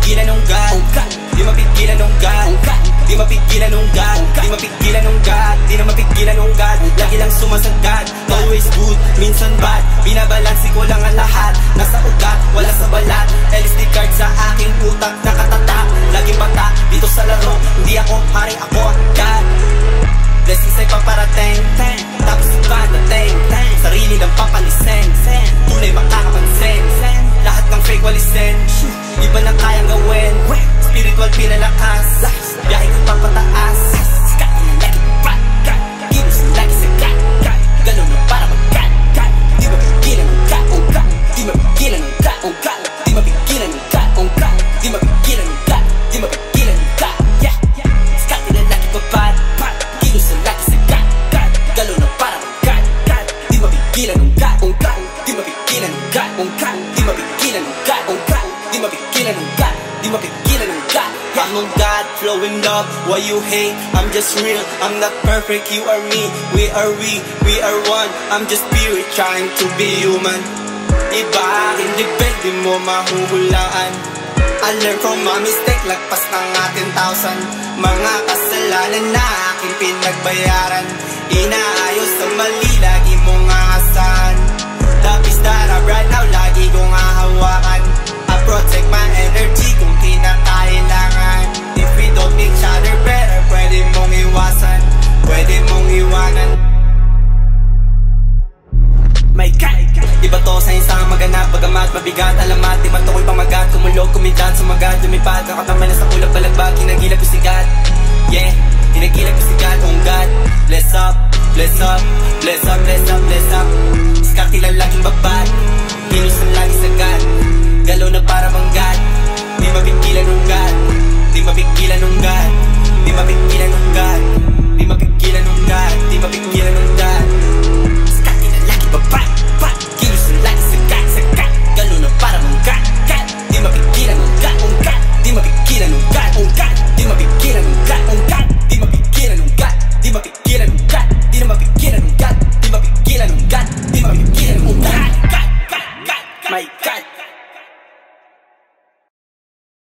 mapigilan ng God. Di mapigilan ng God. Di mapigilan ng God. Di mapigilan ng God. Di na mapigilan ng God. Lagi lang sumasagad. Always good, minsan bad. Binabalansi ko lang ang lahat. Nasa ugat, wala sa balat. LSD card sa aking utak. Nakatatak, laging bata dito sa laro. Hindi ako hari, ako God. Blessings ay paparating, tapos ikadating. Sarili ng papalisin, tunay makakapansin. Lahat ng fake walisin, iba na kayang gawin. Spiritual pinalakas, biyahe ko papataas. Sikat na lagi pa, kilos na lagi sa gat. Ganun na para mag-gat. Di mapigilan ng gat, oh gat. Di mapigilan ng gat, oh gat. Di mapigilan ng gat, oh gat. Di mapigilan ng gat, di mapigilan ng gat. Sikat na lagi pa, kilos na lagi sa gat. Ganun na para mag-gat. Di mapigilan ng gat, oh gat. Di mapigilan ng gat, oh gat. Di mapigilan ng gat, oh gat. Di mapigilan ng gat. Di mapigilan ng gat. I'm on God, flowing love, why you hate? I'm just real, I'm not perfect, you are me. We are one. I'm just spirit trying to be human. Iba, hindi pwede mo mahuhulaan. I learn from my mistake, lagpas ng ating 1,000. Mga kasalanan na aking pinagbayaran. Inaayos ang mali, lagi mong aasahan. The peace that I right now, lagi kong hahawakan. I protect my energy kung kinakailangan. If we don't make each other better, pwede mong iwasan, pwede mong iwanan. My God, iba to sa isang maganap, bagamat mabigat, alamat, di matukoy pamagat, kumulog, kumidat, sumagat, lumipad, kakatamay na sa kulap, balagbag, kinagilap ko sigat. Yeah, kinagilap ko sigat, oh God. Bless up, bless up, bless up, bless up, bless up. Skati lang laging baba.